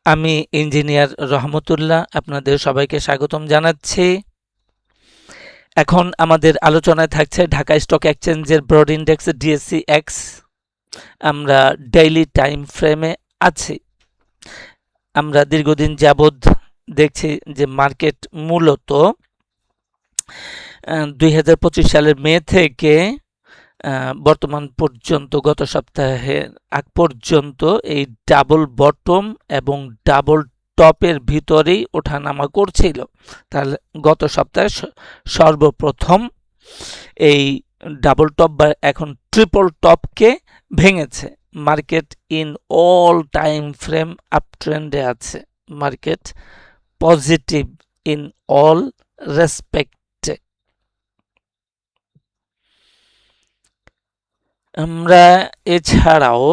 আমি ইঞ্জিনিয়ার রহমতুল্লাহ আপনাদের সবাইকে স্বাগতম জানাচ্ছি। এখন আমাদের আলোচনায় থাকছে ঢাকা স্টক এক্সচেঞ্জের ব্রড ইন্ডেক্স ডিএসসি এক্স। আমরা ডেইলি টাইম ফ্রেমে আছি। আমরা দীর্ঘদিন যাবৎ দেখছি যে মার্কেট মূলত 2025 সালের মে থেকে বর্তমান পর্যন্ত গত সপ্তাহের আগ পর্যন্ত এই ডাবল বটম এবং ডাবল টপের ভিতরেই ওঠানামা করছিল। তাহলে গত সপ্তাহে সর্বপ্রথম এই ডাবল টপ বা এখন ট্রিপল টপকে ভেঙেছে। Market in all time frame up ট্রেন্ডে আছে। Market positive in all respect. আমরা এছাড়াও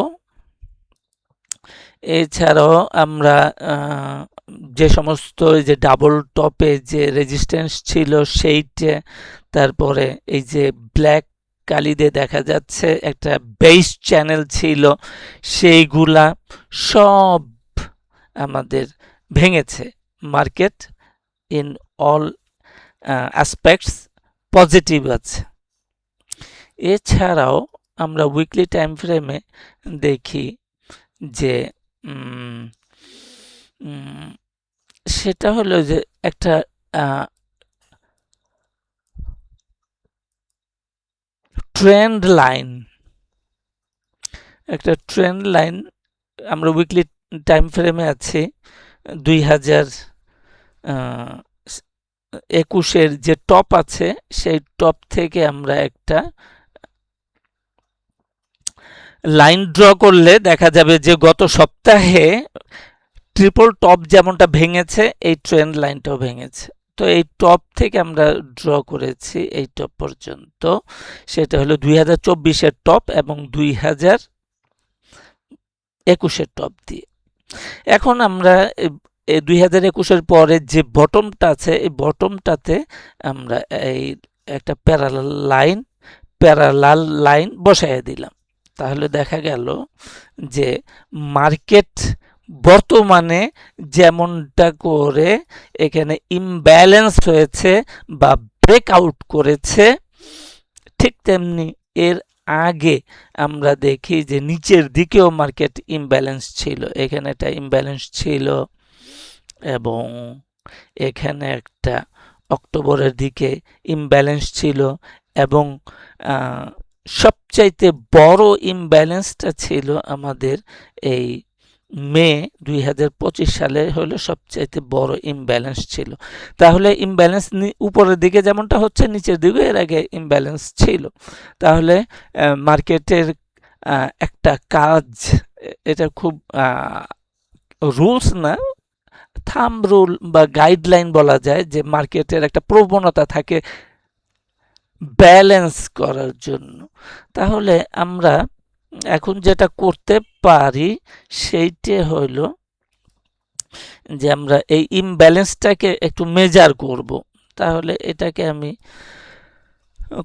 আমরা যে সমস্ত যে ডাবল টপে যে রেজিস্ট্যান্স ছিল সেইটা, তারপরে এই যে ব্ল্যাক কালিতে দেখা যাচ্ছে একটা বেস চ্যানেল ছিল, সেইগুলা সব আমাদের ভেঙেছে। Market in all aspects positive আছে। এছাড়াও আমরা উইকলি টাইম ফ্রেমে দেখি যে সেটা হলো যে একটা ট্রেন্ড লাইন আমরা উইকলি টাইম ফ্রেমে আছি 2021-এর যে টপ আছে সেই টপ থেকে আমরা একটা লাইন ড্র করলে দেখা যাবে যে গত সপ্তাহে ট্রিপল টপ যেমনটা ভেঙেছে এই ট্রেন্ড লাইনটাও ভেঙেছে। তো এই টপ থেকে আমরা ড্র করেছি এই টপ পর্যন্ত, সেটা হলো 2024-এর টপ এবং 2021-এর টপ দিয়ে। এখন আমরা 2021-এর পরে যে বটমটা আছে এই বটমটাতে আমরা এই একটা প্যারালাল লাইন বসাইয়া দিলাম। তাহলে দেখা গেল যে মার্কেট বর্তমানে যেমনটা করে এখানে ইমব্যালেন্স হয়েছে বা ব্রেকআউট করেছে, ঠিক তেমনি এর আগে আমরা দেখি যে নিচের দিকেও মার্কেট ইমব্যালেন্স ছিল। এখানে একটা ইমব্যালেন্স ছিল এবং এখানে একটা অক্টোবরের দিকে ইমব্যালেন্স ছিল এবং সবচাইতে বড় ইমব্যালেন্সটা ছিল আমাদের এই মে 2025 সালে হলো সবচাইতে বড় ইমব্যালেন্স ছিল। তাহলে ইমব্যালেন্স উপরের দিকে যেমনটা হচ্ছে নিচের দিকে এর আগে ইমব্যালেন্স ছিল। তাহলে মার্কেটের একটা কাজ, এটা খুব রুলস না, থাম্ব রুল বা গাইডলাইন বলা যায়, যে মার্কেটের একটা প্রবণতা থাকে ব্যালেন্স করার জন্য। তাহলে আমরা এখন যেটা করতে পারি সেইটা হলো যে আমরা এই ইমব্যালেন্সটাকে একটু মেজার করব। তাহলে এটাকে আমি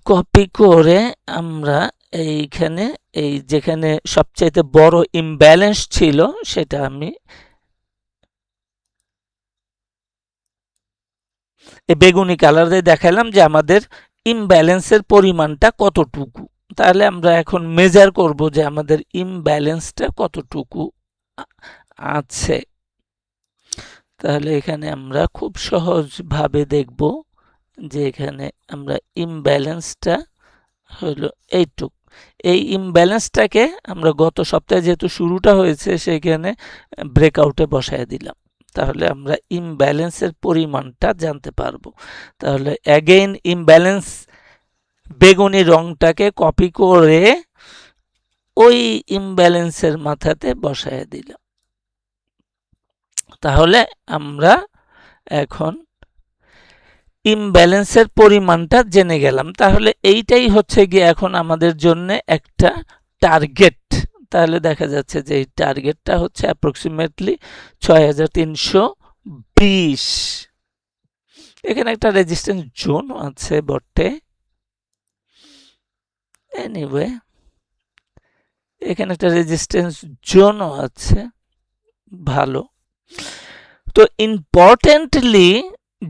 কপি করে আমরা এইখানে এই যেখানে সবচাইতে বড় ইমব্যালেন্স ছিল সেটা আমি এই বেগুনি কালার দিয়ে দেখালাম যে আমাদের ইমব্যালেন্সের পরিমাণটা কতটুকু। তাহলে আমরা এখন মেজার করব যে আমাদের ইমব্যালেন্সটা কতটুকু আছে। তাহলে এখানে আমরা খুব সহজভাবে দেখব যে এখানে আমরা ইমব্যালেন্সটা হলো এইটুক। এই ইমব্যালেন্সটাকে আমরা গত সপ্তাহে যেহেতু শুরুটা হয়েছে সেখানে ব্রেকআউটে বসায় দিলাম। তাহলে আমরা ইমব্যালেন্সের পরিমাণটা জানতে পারবো। তাহলে অ্যাগেইন ইমব্যালেন্স বেগুনি রংটাকে কপি করে ওই ইমব্যালেন্সের মাথাতে বসায় দিলাম। তাহলে আমরা এখন ইমব্যালেন্সের পরিমাণটা জেনে গেলাম। তাহলে এইটাই হচ্ছে গিয়ে এখন আমাদের জন্য একটা টার্গেট। তাহলে দেখা যাচ্ছে যে এই টার্গেটটা হচ্ছে অ্যাপ্রক্সিমেটলি 6320। এখানে একটা রেজিস্ট্যান্স জোন আছে বটে। এনিওয়ে এখানে একটা রেজিস্ট্যান্স জোনও আছে, ভালো। তো ইম্পর্টেন্টলি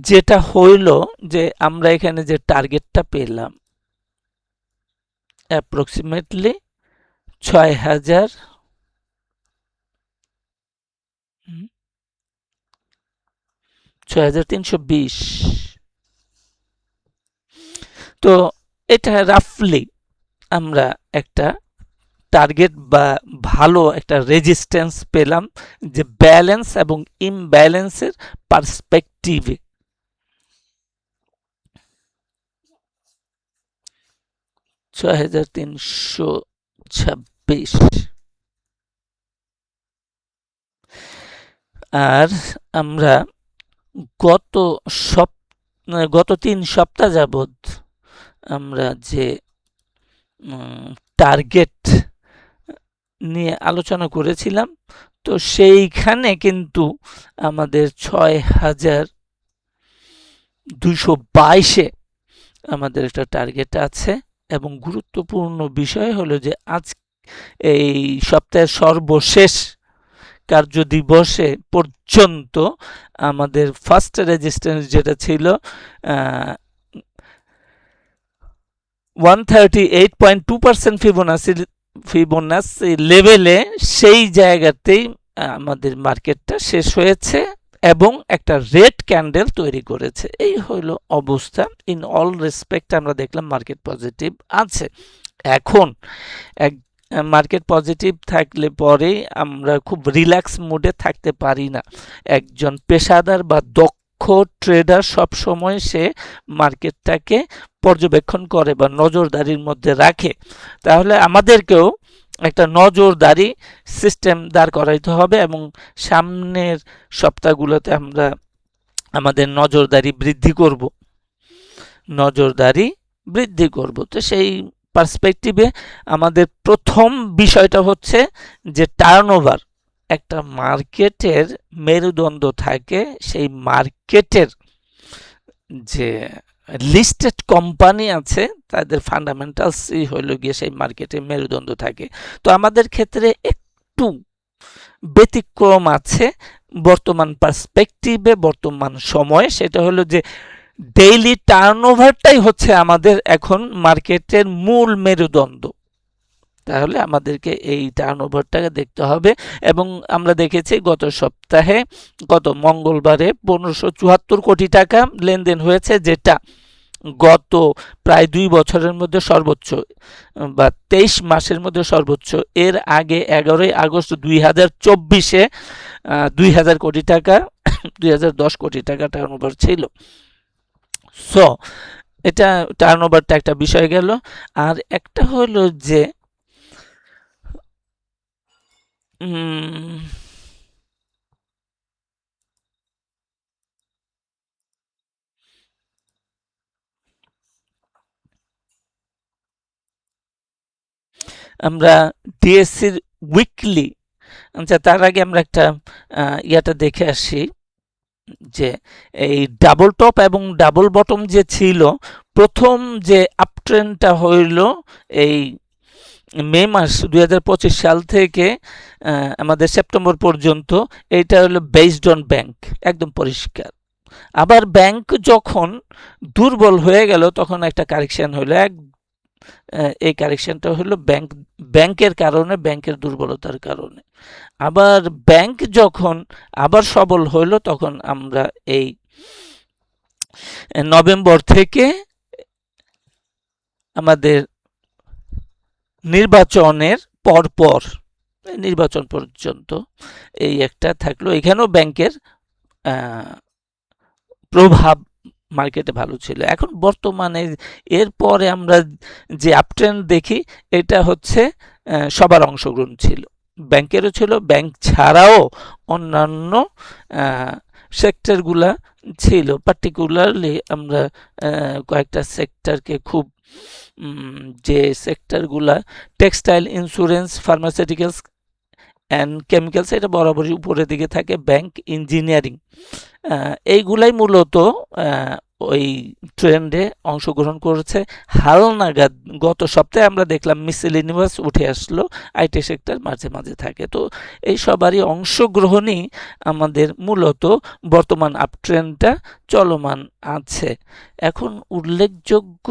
যেটা হইল যে আমরা এখানে যে টার্গেটটা পেলাম অ্যাপ্রক্সিমেটলি ৬,০০০ ৬,৩২০। তো এটা রাফলি আমরা একটা টার্গেট বা ভালো একটা রেজিস্ট্যান্স পেলাম যে ব্যালেন্স এবং ইমব্যালেন্সের পার্সপেক্টিভে। $৬,৩২৬। আর আমরা গত গত ৩ সপ্তাহ যাবৎ আমরা যে টার্গেট নিয়ে আলোচনা করেছিলাম, তো সেইখানে কিন্তু আমাদের ৬,২২২-এ আমাদের একটা টার্গেট আছে। এবং গুরুত্বপূর্ণ বিষয় হলো যে আজ এই সপ্তাহের সর্বশেষ কার্যদিবসে পর্যন্ত আমাদের ফার্স্ট রেজিস্ট্যান্স যেটা ছিল 138.2% ফিবোনাসি লেভেলে, সেই জায়গাতেই আমাদের মার্কেটটা শেষ হয়েছে এবং একটা রেড ক্যান্ডেল তৈরি করেছে। এই হলো অবস্থা। ইন অল রেসপেক্ট আমরা দেখলাম মার্কেট পজিটিভ আছে। এখন মার্কেট পজিটিভ থাকলে পরেই আমরা খুব রিল্যাক্স মুডে থাকতে পারি না। একজন পেশাদার বা দক্ষ ট্রেডার সবসময় সে মার্কেটটাকে পর্যবেক্ষণ করে বা নজরদারির মধ্যে রাখে। তাহলে আমাদেরকেও একটা নজরদারি সিস্টেম দাঁড় করাইতে হবে এবং সামনের সপ্তাহগুলোতে আমরা আমাদের নজরদারি বৃদ্ধি করব। তো সেই পার্সপেক্টিভে আমাদের প্রথম বিষয়টা হচ্ছে যে টার্নওভার। একটা মার্কেটের মেরুদণ্ড থাকে, সেই মার্কেটের যে লিস্টেড কোম্পানি আছে তাদের ফান্ডামেন্টালসই হইল গিয়ে সেই মার্কেটে মেরুদণ্ড থাকে। তো আমাদের ক্ষেত্রে একটু ব্যতিক্রম আছে বর্তমান পার্সপেক্টিভে, বর্তমান সময়ে। সেটা হলো যে ডেইলি টার্নওভারটাই হচ্ছে আমাদের এখন মার্কেটের মূল মেরুদণ্ড। তাহলে আমাদেরকে এই টার্নওভারটাকে দেখতে হবে। এবং আমরা দেখেছি গত সপ্তাহে, গত মঙ্গলবারে ১৫৭৪ কোটি টাকা লেনদেন হয়েছে, যেটা গত প্রায় ২ বছরের মধ্যে সর্বোচ্চ বা ২৩ মাসের মধ্যে সর্বোচ্চ। এর আগে ১১ই আগস্ট ২০২৪-এ ২,০০০ কোটি টাকা ২,০১০ কোটি টাকা টার্নওভার ছিল। সো এটা টার্নওভারটা একটা বিষয় গেল। আর একটা হলো যে আমরা ডিএসসির উইকলি, আচ্ছা তার আগে আমরা একটা ইয়াটা দেখে আসি যে এই ডাবল টপ এবং ডাবল বটম যে ছিল, প্রথম যে আপট্রেন্ডটা হইল এই মে মাস ২০২৫ সাল থেকে আমাদের সেপ্টেম্বর পর্যন্ত, এইটা হলো বেসড অন ব্যাংক, একদম পরিষ্কার। আবার ব্যাংক যখন দুর্বল হয়ে গেল তখন একটা কারেকশন হলো। এই কারেকশনটা হলো ব্যাংকের কারণে, ব্যাংকের দুর্বলতার কারণে। আবার ব্যাংক যখন আবার সবল হইলো তখন আমরা এই নভেম্বর থেকে আমাদের নির্বাচনের পরপর নির্বাচন পর্যন্ত এই একটা থাকলো। এখানেও ব্যাংকের প্রভাব মার্কেটে ভালো ছিল। এখন বর্তমানে এরপরে আমরা যে আপট্রেন্ড দেখি, এটা হচ্ছে সবার অংশগ্রহণ ছিল, ব্যাংকেরও ছিল, ব্যাংক ছাড়াও অন্যান্য সেক্টরগুলা ছিল। পার্টিকুলারলি আমরা কয়েকটা সেক্টরকে খুব, যে সেক্টরগুলা textile, insurance, pharmaceuticals and chemicals, এটা বরাবরই উপরের দিকে থাকে, ব্যাংক, ইঞ্জিনিয়ারিং, এইগুলাই মূলত ওই ট্রেন্ডে অংশগ্রহণ করেছে। হালনাগাদ গত সপ্তাহে আমরা দেখলাম মিসেলেনিয়াস উঠে আসলো, আইটি সেক্টর মাঝে মাঝে থাকে। তো এই সবারই অংশগ্রহণই আমাদের মূলত বর্তমান আপট্রেন্ডটা চলমান আছে। এখন উল্লেখযোগ্য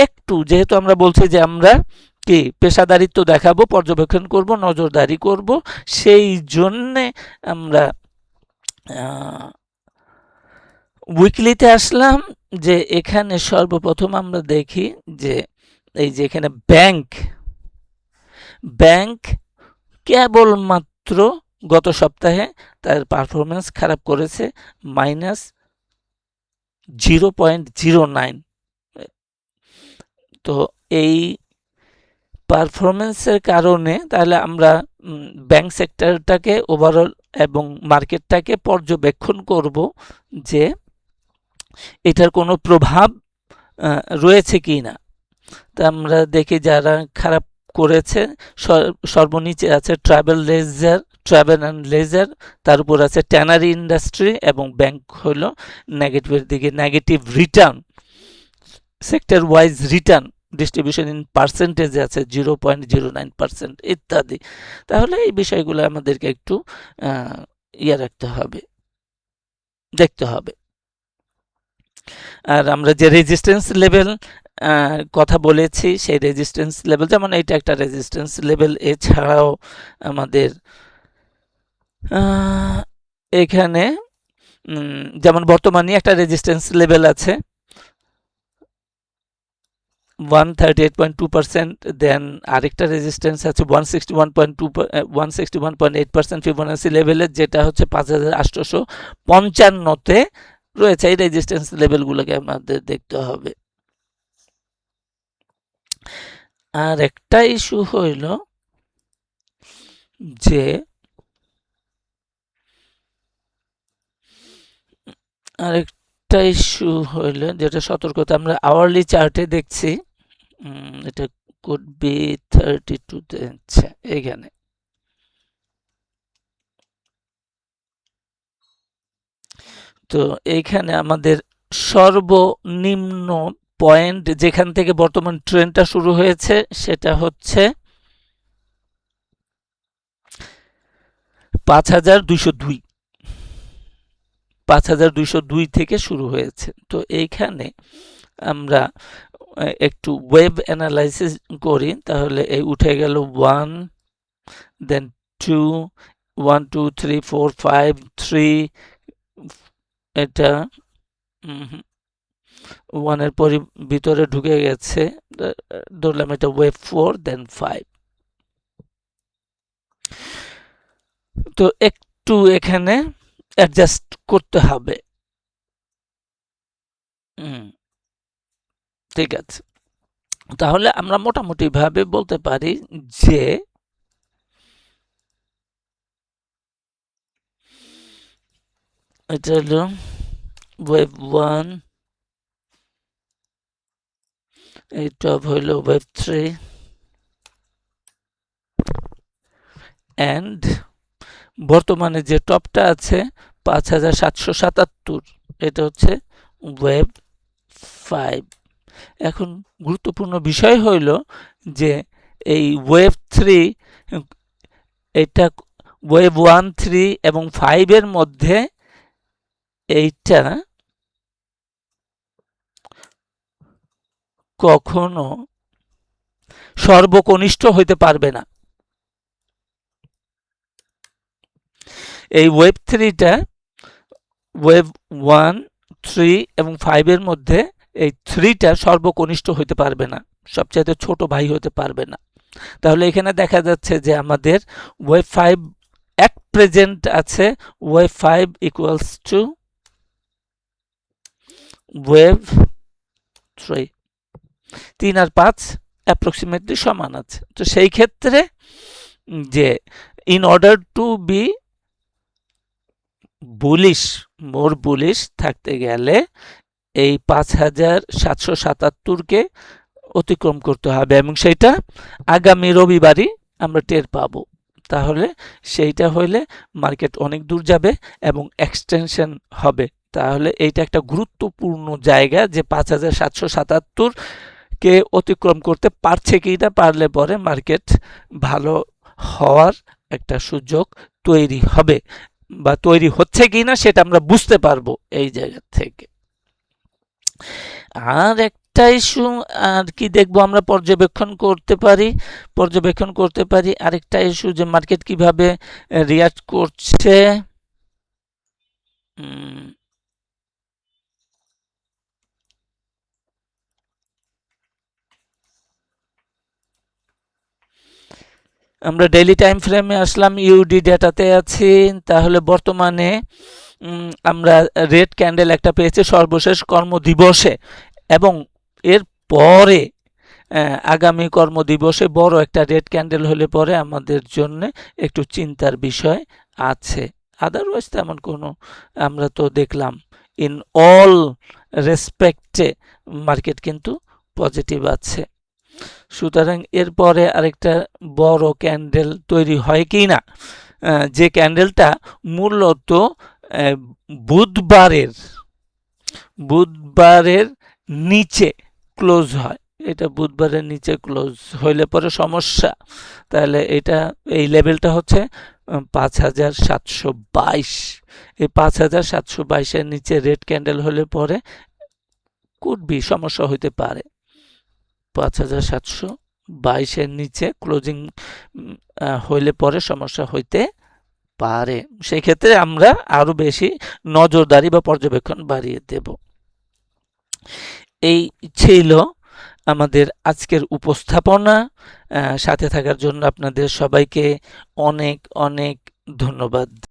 একটু, যেহেতু আমরা বলছি যে আমরা কি পেশাদারিত্ব দেখাবো, পর্যবেক্ষণ করব, নজরদারি করব, সেই জন্যে আমরা উইকলিতে আসলাম। যে এখানে সর্বপ্রথম আমরা দেখি যে এই যে এখানে ব্যাংক কেবলমাত্র গত সপ্তাহে তার পারফরমেন্স খারাপ করেছে, -0.09। তো এই পারফরমেন্সের কারণে তাহলে আমরা ব্যাংক সেক্টরটাকে ওভারঅল এবং মার্কেটটাকে পর্যবেক্ষণ করব যে এটার কোনো প্রভাব রয়েছে কি না। তা আমরা দেখি যারা খারাপ করেছে, সর্বনিচে আছে ট্রাভেল অ্যান্ড লেজার, তার উপর আছে ট্যানারি ইন্ডাস্ট্রি, এবং ব্যাংক হলো নেগেটিভের দিকে। Negative return, sector wise return distribution in পার্সেন্টেজে আছে 0.09% ইত্যাদি। তাহলে এই বিষয়গুলো আমাদেরকে একটু রাখতে হবে, দেখতে হবে। আর আমরা যে রেজিস্ট্যান্স লেভেল কথা বলেছি, সেই রেজিস্ট্যান্স লেভেল, যেমন এইটা একটা রেজিস্ট্যান্স লেভেল, এছাড়াও আমাদের এখানে যেমন বর্তমানে একটা রেজিস্ট্যান্স লেভেল আছে 138.2%, দেন আরেকটা রেজিস্ট্যান্স আছে 161.8% ফিবোনাসি লেভেলের, যেটা হচ্ছে 5855-তে রয়েছে। এই রেজিস্ট্যান্স লেভেলগুলোকে আমাদের দেখতে হবে। আর একটা ইস্যু হইল যে আরেকটা ইস্যু হইলে যেটা সতর্কতা, আমরা আওয়ারলি চার্টে দেখছি, এটা কুড বি 32-তে, আচ্ছা এখানে তো এইখানে আমাদের সর্বনিম্ন পয়েন্ট যেখান থেকে বর্তমান ট্রেন্ডটা শুরু হয়েছে সেটা হচ্ছে 5202 থেকে শুরু হয়েছে। তো এইখানে আমরা একটু ওয়েব অ্যানালাইসিস করি, তাহলে এই উঠে গেল 1, দেন 2, 1 2 3 4 5 3, এটা 1 এর পরে ভিতরে ঢুকে গেছে, ধরলাম এটা ওয়েব 4, দেন 5। তো একটু এখানে অ্যাডজাস্ট করতে হবে। ঠিক আছে, তাহলে আমরা মোটামুটি ভাবে বলতে পারি যে এটা হলো ওয়েব 1, এই টপ হইল ওয়েব 3, অ্যান্ড বর্তমানে যে টপটা আছে 5777, এটা হচ্ছে ওয়েব 5। এখন গুরুত্বপূর্ণ বিষয় হইল যে এই ওয়েব 3, এটা ওয়েব 1, 3 এবং 5 এর মধ্যে এইটা কখনো সর্বকনিষ্ঠ হইতে পারবে না। এই ওয়েব 3টা ওয়েব 1, 3 এবং 5 এর মধ্যে এই 3টা সর্বকনিষ্ঠ হইতে পারবে না, সবচাইতে ছোট ভাই হতে পারবে না। তাহলে এখানে দেখা যাচ্ছে যে আমাদের ওয়েব 5 এট প্রেজেন্ট আছে, ওয়েব 5 ইকুয়ালস টু ওয়েব 3, 3 আর 5 অ্যাপ্রক্সিমেটলি সমান আছে। তো সেই ক্ষেত্রে যে in order to be bullish, more bullish থাকতে গেলে এই 5777-কে অতিক্রম করতে হবে, এবং সেইটা আগামী রবিবারই আমরা টের পাবো। তাহলে সেইটা হইলে মার্কেট অনেক দূর যাবে এবং এক্সটেনশন হবে। তাহলে এইটা একটা গুরুত্বপূর্ণ জায়গা যে 5,777 কে অতিক্রম করতে পারছে কি না, পারলে পরে মার্কেট ভালো হওয়ার একটা সুযোগ তৈরি হবে বা তৈরি হচ্ছে কি না সেটা আমরা বুঝতে পারবো এই জায়গা থেকে। আর একটা ইস্যু আর কি দেখবো আমরা পর্যবেক্ষণ করতে পারি আরেকটা ইস্যু যে মার্কেট কিভাবে রিয়াক্ট করছে। আমরা ডেইলি টাইম ফ্রেমে আসলাম, ইউডি ডেটাতে আছি। তাহলে বর্তমানে আমরা রেড ক্যান্ডেল একটা পেয়েছি সর্বশেষ কর্মদিবসে, এবং এর পরে আগামী কর্মদিবসে বড় একটা রেড ক্যান্ডেল হলে পরে আমাদের জন্য একটু চিন্তার বিষয় আছে। আদারওয়াইজ তেমন কোনো, আমরা তো দেখলাম ইন অল রেসপেক্টে মার্কেট কিন্তু পজিটিভ আছে। সুতরাং এরপরে আরেকটা বড় ক্যান্ডেল তৈরি হয় কি না, যে ক্যান্ডেলটা মূলত বুধবারের নিচে ক্লোজ হয়, এটা বুধবারের নিচে ক্লোজ হইলে পরে সমস্যা। তাহলে এটা এই লেভেলটা হচ্ছে 5,722। এই 5,722-এর নিচে রেড ক্যান্ডেল হলে পরে কুডবি সমস্যা হইতে পারে। 5,722-এর নিচে ক্লোজিং হইলে পরে সমস্যা হইতে পারে। সেই ক্ষেত্রে আমরা আরো বেশি নজরদারি বা পর্যবেক্ষণ বাড়িয়ে দেব। এই ছিল আমাদের আজকের উপস্থাপনা। সাথে থাকার জন্য আপনাদের সবাইকে অনেক অনেক ধন্যবাদ।